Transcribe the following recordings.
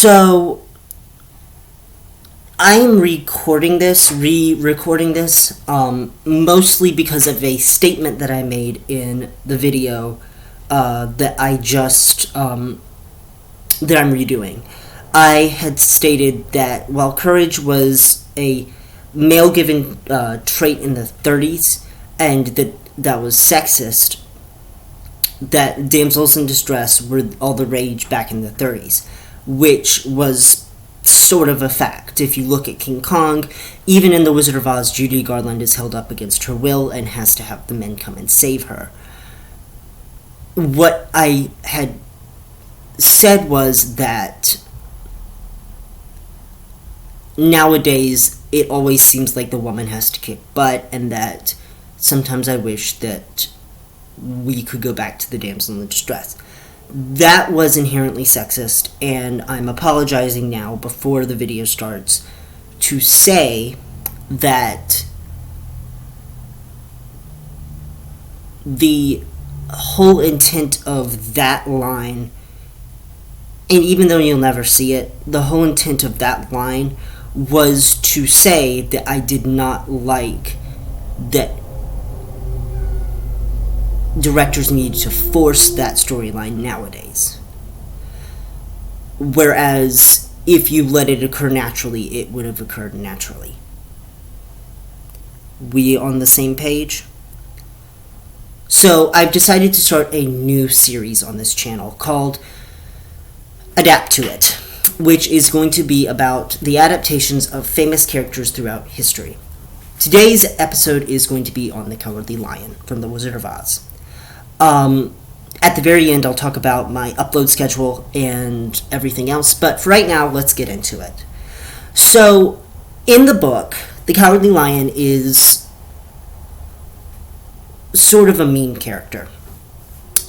So, I'm recording this, re-recording this, mostly because of a statement that I made in the video that I just, that I'm redoing. I had stated that while courage was a male-given trait in the 30s, and that was sexist, that damsels in distress were all the rage back in the 30s, which was sort of a fact. If you look at King Kong, even in The Wizard of Oz, Judy Garland is held up against her will and has to have the men come and save her. What I had said was that nowadays it always seems like the woman has to kick butt, and that sometimes I wish that we could go back to the damsel in distress. That was inherently sexist, and I'm apologizing now before the video starts to say that the whole intent of that line, and even though you'll never see it, the whole intent of that line was to say that I did not like that directors need to force that storyline nowadays. Whereas if you let it occur naturally, it would have occurred naturally. We on the same page? So I've decided to start a new series on this channel called Adapt to It, which is going to be about the adaptations of famous characters throughout history. Today's episode is going to be on the Cowardly Lion from The Wizard of Oz. At the very end, I'll talk about my upload schedule and everything else, but for right now, let's get into it. So, in the book, the Cowardly Lion is sort of a mean character.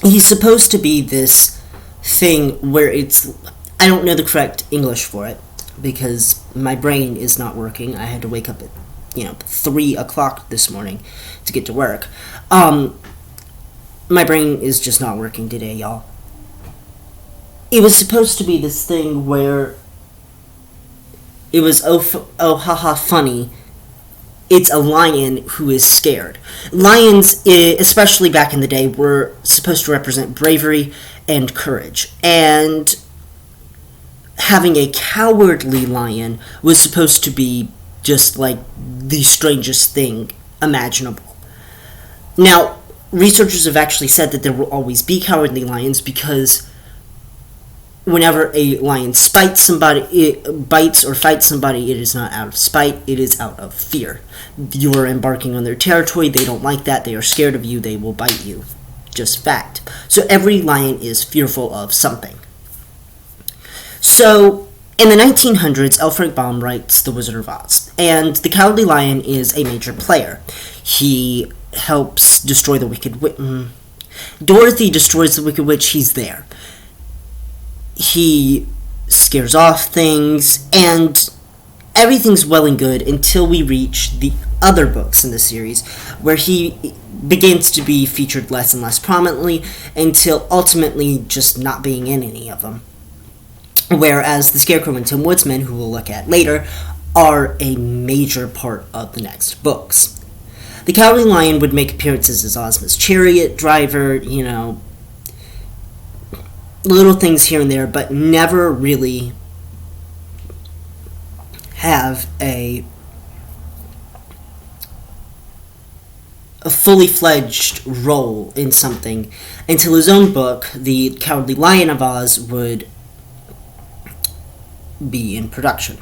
He's supposed to be this thing where I don't know the correct English for it, because my brain is not working. I had to wake up at, 3 o'clock this morning to get to work. My brain is just not working today, y'all. It was supposed to be this thing where it was oh haha funny. It's a lion who is scared. Lions, especially back in the day, were supposed to represent bravery and courage. And having a cowardly lion was supposed to be just like the strangest thing imaginable. Now, researchers have actually said that there will always be cowardly lions because whenever a lion bites or fights somebody, it is not out of spite, it is out of fear. You are embarking on their territory, they don't like that, they are scared of you, they will bite you. Just fact. So every lion is fearful of something. So, in the 1900s, L. Frank Baum writes The Wizard of Oz, and the Cowardly Lion is a major player. He helps destroy the Wicked Witch. Dorothy destroys the Wicked Witch, he's there. He scares off things, and everything's well and good until we reach the other books in the series, where he begins to be featured less and less prominently, until ultimately just not being in any of them. Whereas the Scarecrow and Tin Woodsman, who we'll look at later, are a major part of the next books. The Cowardly Lion would make appearances as Ozma's chariot driver, little things here and there, but never really have a fully fledged role in something until his own book, The Cowardly Lion of Oz, would be in production.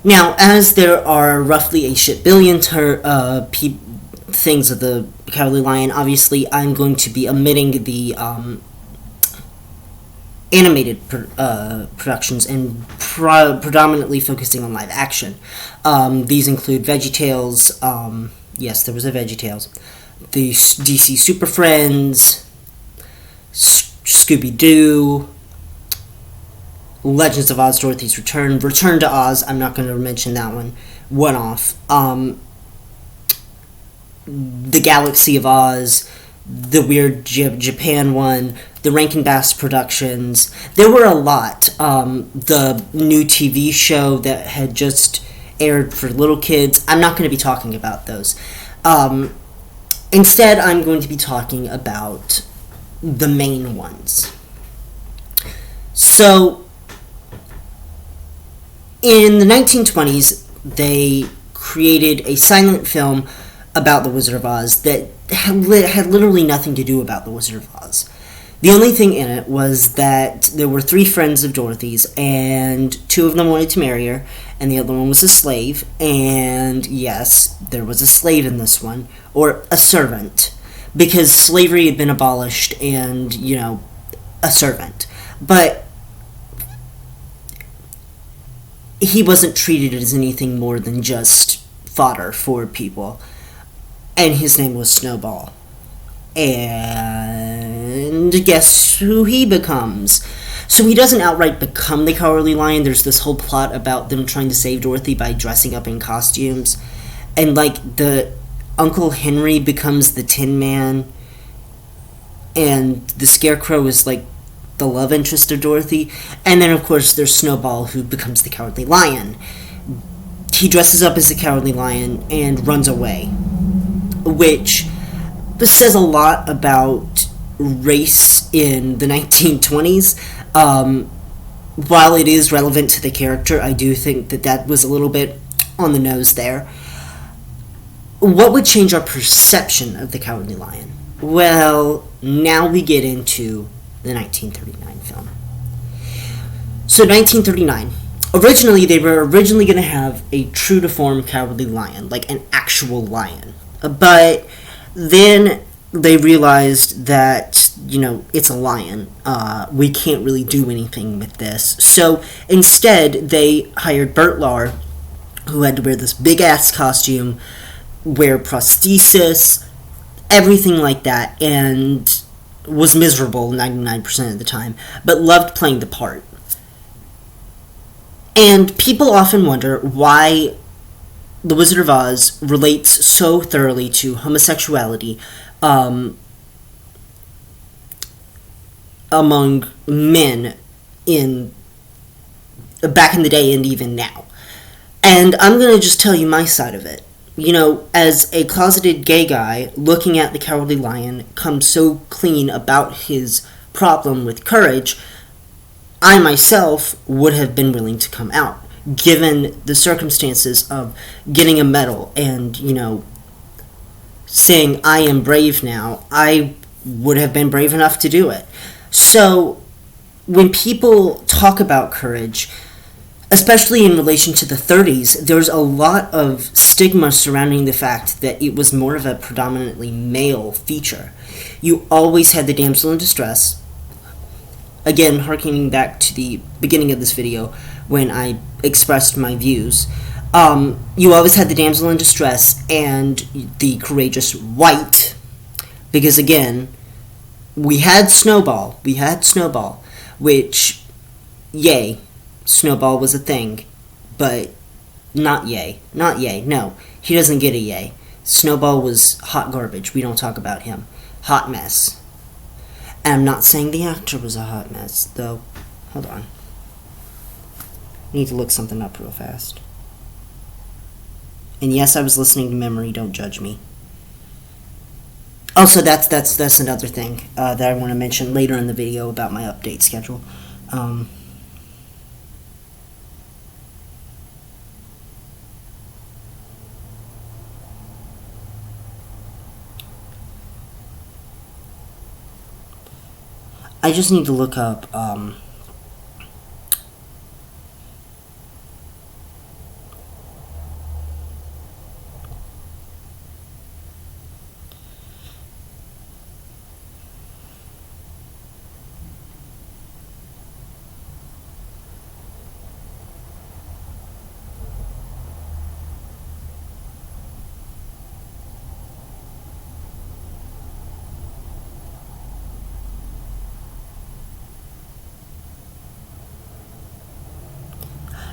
Now, as there are roughly a shit billion things of the Cowardly Lion, obviously I'm going to be omitting the animated productions and predominantly focusing on live action. These include VeggieTales, yes, there was a VeggieTales, the DC Super Friends, Scooby-Doo, Legends of Oz, Dorothy's Return, Return to Oz, I'm not going to mention that one off, The Galaxy of Oz, the weird Japan one, the Rankin Bass productions. There were a lot. The new TV show that had just aired for little kids. I'm not going to be talking about those. Instead, I'm going to be talking about the main ones. So, in the 1920s, they created a silent film about the Wizard of Oz that had literally nothing to do about the Wizard of Oz. The only thing in it was that there were 3 friends of Dorothy's, and 2 of them wanted to marry her, and the other one was a slave. And yes, there was a slave in this one, or a servant, because slavery had been abolished, and, a servant. But he wasn't treated as anything more than just fodder for people. And his name was Snowball. And guess who he becomes? So he doesn't outright become the Cowardly Lion. There's this whole plot about them trying to save Dorothy by dressing up in costumes. And, the Uncle Henry becomes the Tin Man. And the Scarecrow is, the love interest of Dorothy. And then, of course, there's Snowball, who becomes the Cowardly Lion. He dresses up as the Cowardly Lion and runs away, which says a lot about race in the 1920s. While it is relevant to the character, I do think that was a little bit on the nose there. What would change our perception of the Cowardly Lion? Well, now we get into the 1939 film. So 1939. Originally, they were going to have a true-to-form Cowardly Lion, an actual lion. But then they realized that, it's a lion. We can't really do anything with this. So instead, they hired Bert Lahr, who had to wear this big-ass costume, wear prosthesis, everything like that, and was miserable 99% of the time, but loved playing the part. And people often wonder why The Wizard of Oz relates so thoroughly to homosexuality among men back in the day and even now. And I'm going to just tell you my side of it. As a closeted gay guy, looking at the Cowardly Lion come so clean about his problem with courage, I myself would have been willing to come out, given the circumstances of getting a medal and, saying, I am brave now. I would have been brave enough to do it. So, when people talk about courage, especially in relation to the 30s, there's a lot of stigma surrounding the fact that it was more of a predominantly male feature. You always had the damsel in distress. Again, harkening back to the beginning of this video when I expressed my views. You always had the damsel in distress and the courageous wight. Because again, we had Snowball, which, yay, Snowball was a thing, but not yay, no, he doesn't get a yay. Snowball was hot garbage, we don't talk about him. Hot mess. And I'm not saying the actor was a hot mess, though. Hold on. I need to look something up real fast. And yes, I was listening to memory, don't judge me. Also, that's another thing that I want to mention later in the video about my update schedule. I just need to look up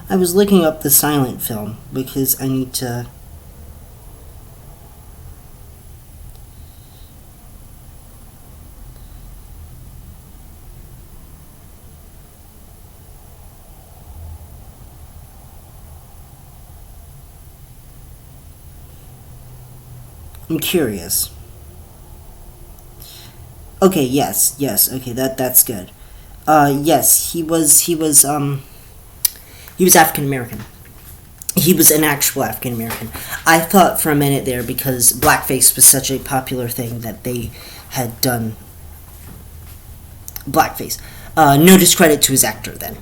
I was looking up the silent film because I need to. I'm curious. Okay, yes, okay, that's good. Yes, he was African American. He was an actual African American. I thought for a minute there, because blackface was such a popular thing, that they had done blackface. No discredit to his actor then,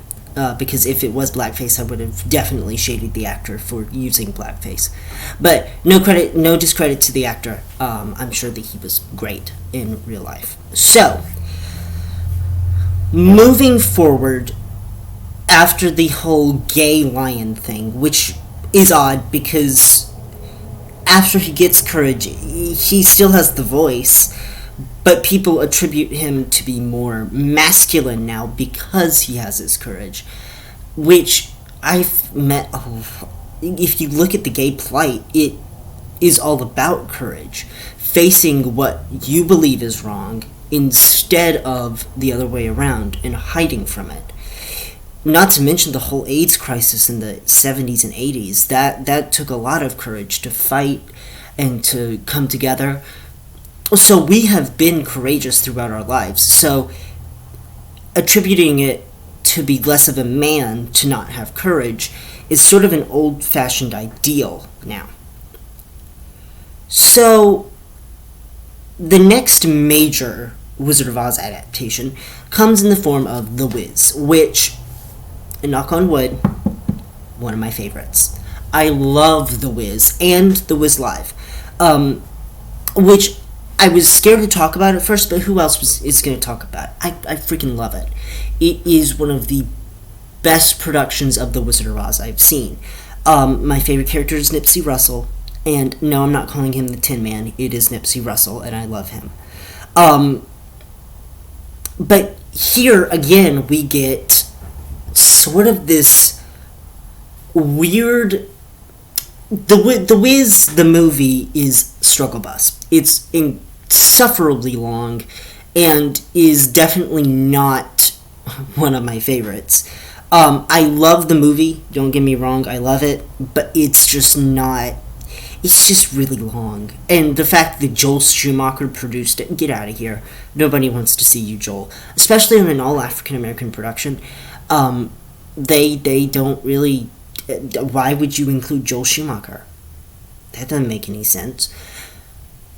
because if it was blackface, I would have definitely shaded the actor for using blackface. But no discredit to the actor. I'm sure that he was great in real life. So, moving forward, after the whole gay lion thing, which is odd because after he gets courage, he still has the voice, but people attribute him to be more masculine now because he has his courage, which I've met. Oh, if you look at the gay plight, it is all about courage, facing what you believe is wrong instead of the other way around and hiding from it. Not to mention the whole AIDS crisis in the 70s and 80s. That took a lot of courage to fight and to come together. So we have been courageous throughout our lives. So attributing it to be less of a man to not have courage is sort of an old-fashioned ideal now. So the next major Wizard of Oz adaptation comes in the form of The Wiz, which, knock on wood, one of my favorites. I love The Wiz and The Wiz Live, which I was scared to talk about at first, but who else is going to talk about it? I freaking love it. It is one of the best productions of The Wizard of Oz I've seen. My favorite character is Nipsey Russell, and no, I'm not calling him the Tin Man. It is Nipsey Russell, and I love him. But here, again, we get sort of this weird... The Wiz, the movie, is struggle bus. It's insufferably long and is definitely not one of my favorites. I love the movie, don't get me wrong, I love it, but it's just not... It's just really long. And the fact that Joel Schumacher produced it, get out of here. Nobody wants to see you, Joel. Especially in an all-African-American production. They don't really... Why would you include Joel Schumacher? That doesn't make any sense.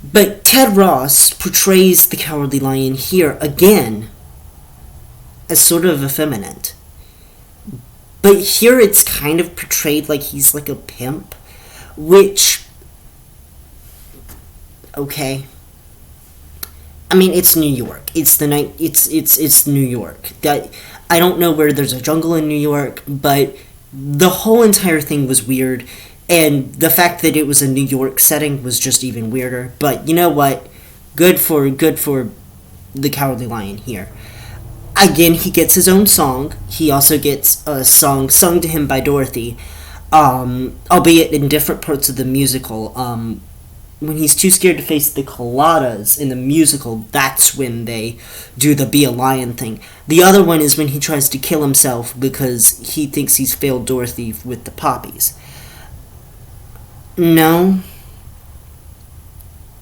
But Ted Ross portrays the Cowardly Lion here, again, as sort of effeminate. But here it's kind of portrayed like he's like a pimp, which... Okay. I mean, it's New York. It's New York. I don't know where there's a jungle in New York, but the whole entire thing was weird, and the fact that it was a New York setting was just even weirder. But you know what? Good for the Cowardly Lion here. Again, he gets his own song. He also gets a song sung to him by Dorothy, albeit in different parts of the musical. When he's too scared to face the coladas in the musical, that's when they do the be a lion thing. The other one is when he tries to kill himself because he thinks he's failed Dorothy with the poppies. No.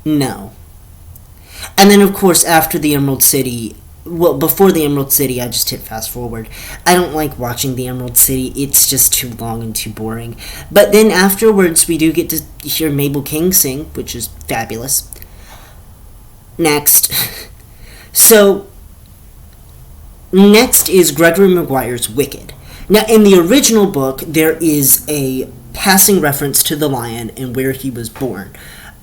And then, of course, after the Emerald City... Well, before the Emerald City, I just hit fast forward. I don't like watching the Emerald City. It's just too long and too boring. But then afterwards, we do get to hear Mabel King sing, which is fabulous. Next. So, next is Gregory Maguire's Wicked. Now, in the original book, there is a passing reference to the lion and where he was born.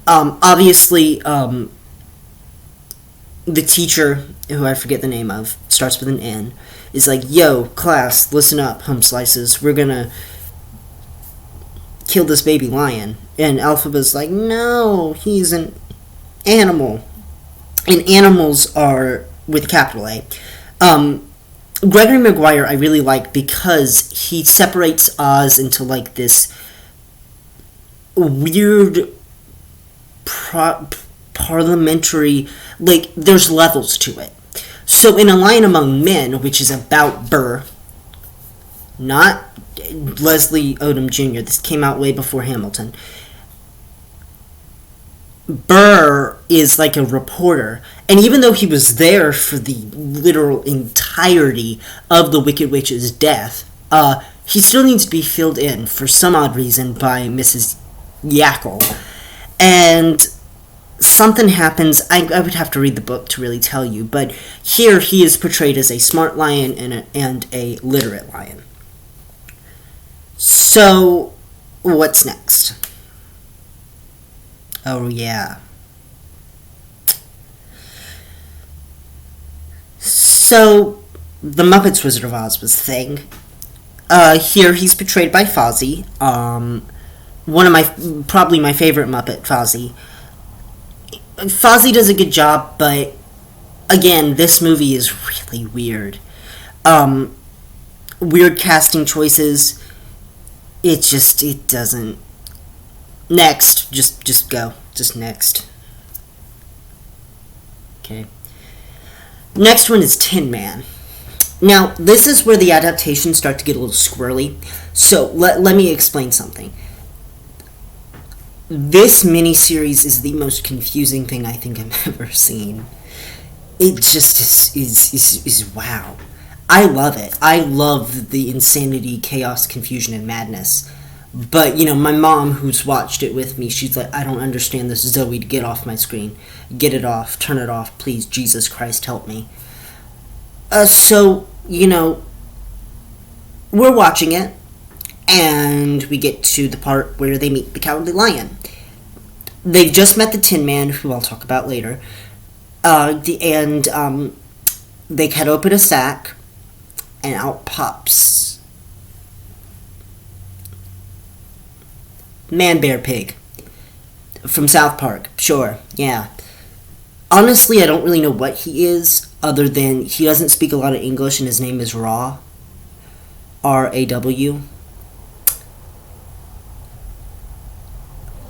Obviously, the teacher, who I forget the name of, starts with an N, is like, yo, class, listen up, hum slices, we're gonna kill this baby lion. And Elphaba's like, no, he's an animal. And animals are with a capital A. Gregory Maguire I really like because he separates Oz into like this weird parliamentary, like, there's levels to it. So in A Lion Among Men, which is about Burr, not Leslie Odom Jr., this came out way before Hamilton, Burr is like a reporter, and even though he was there for the literal entirety of the Wicked Witch's death, he still needs to be filled in for some odd reason by Mrs. Yackle. And something happens. I would have to read the book to really tell you, but here he is portrayed as a smart lion and a literate lion. So, what's next? Oh, yeah. So, the Muppets Wizard of Oz was the thing. Here he's portrayed by Fozzie. One of probably my favorite Muppet, Fozzie. Fozzie does a good job, but again, this movie is really weird. Weird casting choices. It doesn't. Next, just go. Just next. Okay. Next one is Tin Man. Now, this is where the adaptations start to get a little squirrely. So, let me explain something. This miniseries is the most confusing thing I think I've ever seen. It just is wow. I love it. I love the insanity, chaos, confusion, and madness. But, my mom, who's watched it with me, she's like, I don't understand this. Zoe, get off my screen. Get it off. Turn it off. Please, Jesus Christ, help me. So, we're watching it, and we get to the part where they meet the Cowardly Lion. They've just met the Tin Man, who I'll talk about later. And they cut open a sack, and out pops Man Bear Pig from South Park. Sure, yeah. Honestly, I don't really know what he is, other than he doesn't speak a lot of English, and his name is Raw. R-A-W.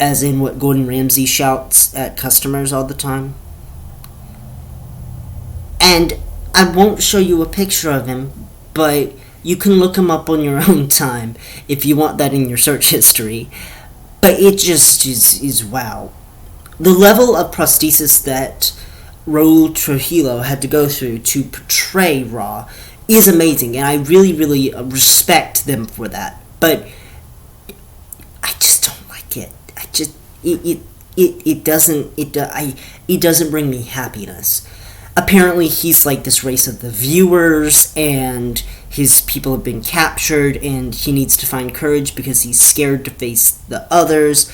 As in what Gordon Ramsay shouts at customers all the time. And I won't show you a picture of him, but you can look him up on your own time if you want that in your search history. But it just is wow. The level of prosthesis that Raul Trujillo had to go through to portray Raw is amazing, and I really, really respect them for that. But I just don't like it. It doesn't bring me happiness. Apparently he's like this race of the viewers, and his people have been captured, and he needs to find courage because he's scared to face the others.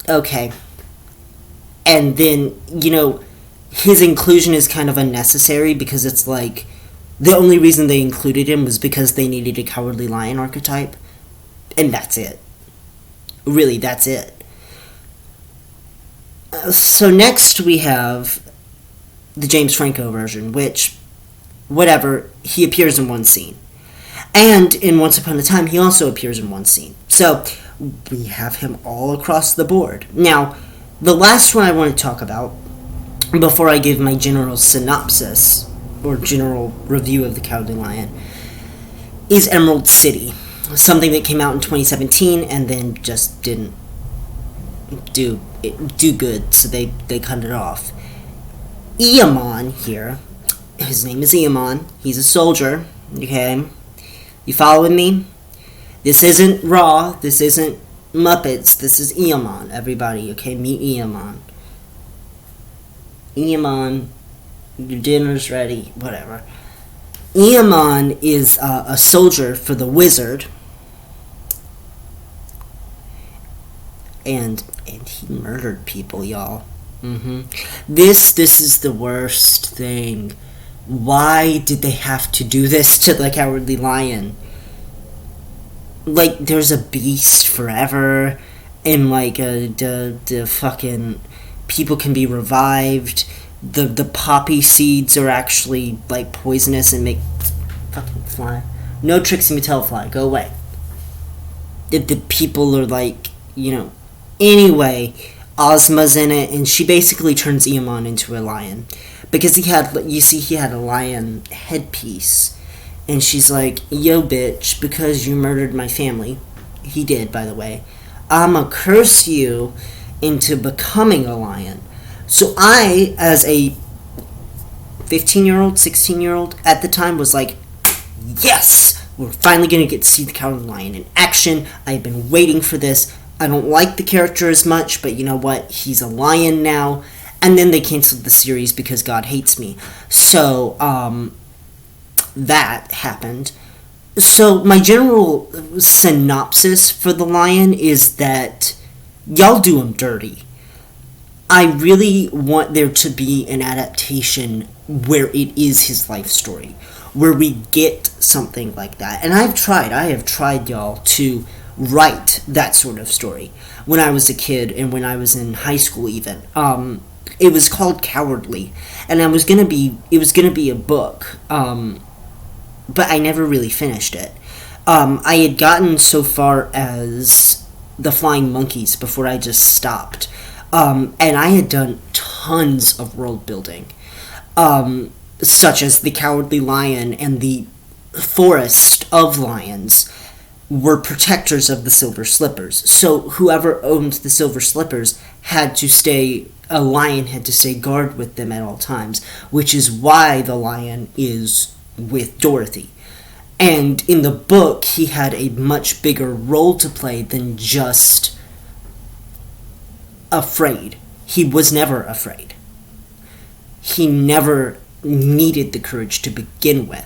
Okay. And then, his inclusion is kind of unnecessary, because it's like, the only reason they included him was because they needed a Cowardly Lion archetype, and that's it. Really, that's it. So next we have the James Franco version, which, whatever, he appears in one scene. And in Once Upon a Time, he also appears in one scene. So we have him all across the board. Now, the last one I want to talk about, before I give my general synopsis, or general review of The Cowardly Lion, is Emerald City. Something that came out in 2017 and then just didn't do good, so they cut it off. Eamon here, his name is Eamon, he's a soldier, okay? You following me? This isn't Raw, this isn't Muppets, this is Eamon, everybody, okay? Meet Eamon. Eamon, your dinner's ready, whatever. Eamon is a soldier for the wizard, and he murdered people, y'all. This is the worst thing. Why did they have to do this to the Cowardly Lion? Like, there's a beast forever, and like the fucking people can be revived. The poppy seeds are actually like poisonous and make fucking fly. No Trixie Mattel fly, go away. The people are like, Anyway, Ozma's in it, and she basically turns Eamon into a lion. Because he had a lion headpiece. And she's like, yo bitch, because you murdered my family. He did, by the way. I'ma curse you into becoming a lion. So I, as a 15-year-old, 16-year-old at the time, was like, yes, we're finally going to get to see the Cowardly Lion in action. I've been waiting for this. I don't like the character as much, but you know what? He's a lion now. And then they canceled the series because God hates me. So, that happened. So, my general synopsis for the lion is that y'all do him dirty. I really want there to be an adaptation where it is his life story, where we get something like that. And I have tried, y'all, to write that sort of story when I was a kid and when I was in high school even. It was called Cowardly, and it was gonna be a book, but I never really finished it. I had gotten so far as the Flying Monkeys before I just stopped. And I had done tons of world building, such as the Cowardly Lion and the Forest of Lions were protectors of the Silver Slippers. So whoever owned the Silver Slippers a lion had to stay guard with them at all times, which is why the lion is with Dorothy. And in the book, he had a much bigger role to play than just afraid. He was never afraid. He never needed the courage to begin with.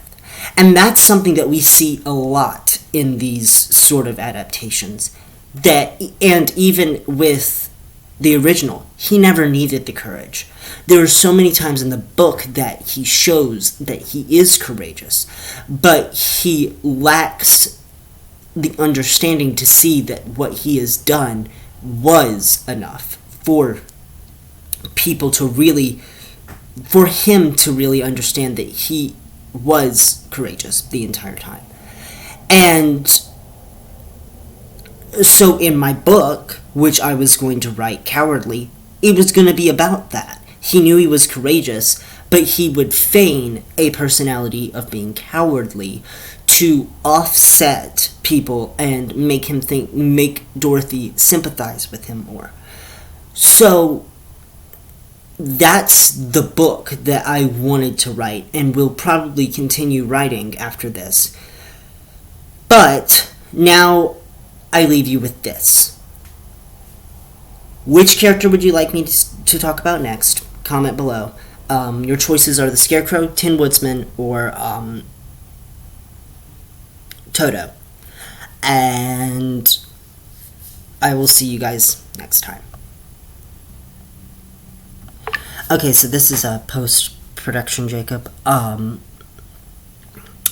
And that's something that we see a lot in these sort of adaptations. And even with the original, he never needed the courage. There are so many times in the book that he shows that he is courageous, but he lacks the understanding to see that what he has done was enough for him to really understand that he was courageous the entire time. And so in my book, which I was going to write Cowardly, it was going to be about that. He knew he was courageous, but he would feign a personality of being cowardly to offset people and make Dorothy sympathize with him more. So that's the book that I wanted to write and will probably continue writing after this. But now I leave you with this. Which character would you like me to talk about next? Comment below. Your choices are the Scarecrow, Tin Woodsman, or Toto. And I will see you guys next time. Okay, so this is a post-production, Jacob.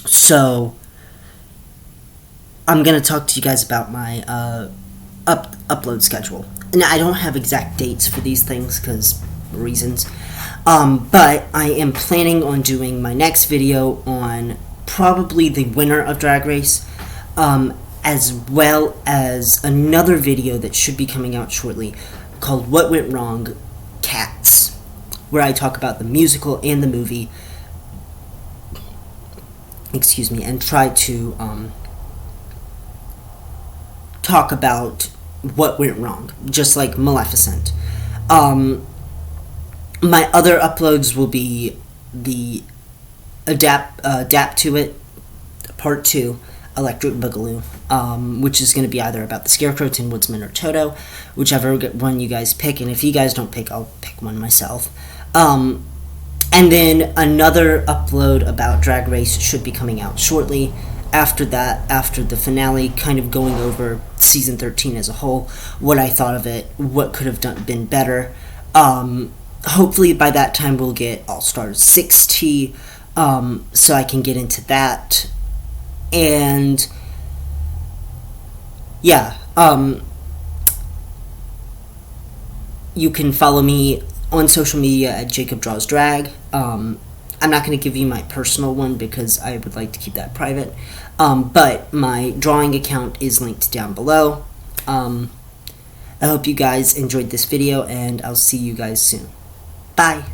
So I'm going to talk to you guys about my upload schedule. And I don't have exact dates for these things because reasons. But I am planning on doing my next video on probably the winner of Drag Race, as well as another video that should be coming out shortly called What Went Wrong? Cats, where I talk about the musical and the movie, and try to talk about what went wrong, just like Maleficent. My other uploads will be the Adapt to It Part 2, Electric Boogaloo, which is going to be either about the Scarecrow, Tin Woodsman, or Toto, whichever one you guys pick, and if you guys don't pick, I'll pick one myself. And then another upload about Drag Race should be coming out shortly. After that, after the finale, kind of going over season 13 as a whole, what I thought of it, what could have been better. Hopefully by that time we'll get All Stars 6T, so I can get into that. And yeah, you can follow me on social media at Jacob Draws Drag. I'm not going to give you my personal one because I would like to keep that private. But my drawing account is linked down below. I hope you guys enjoyed this video, and I'll see you guys soon. Bye.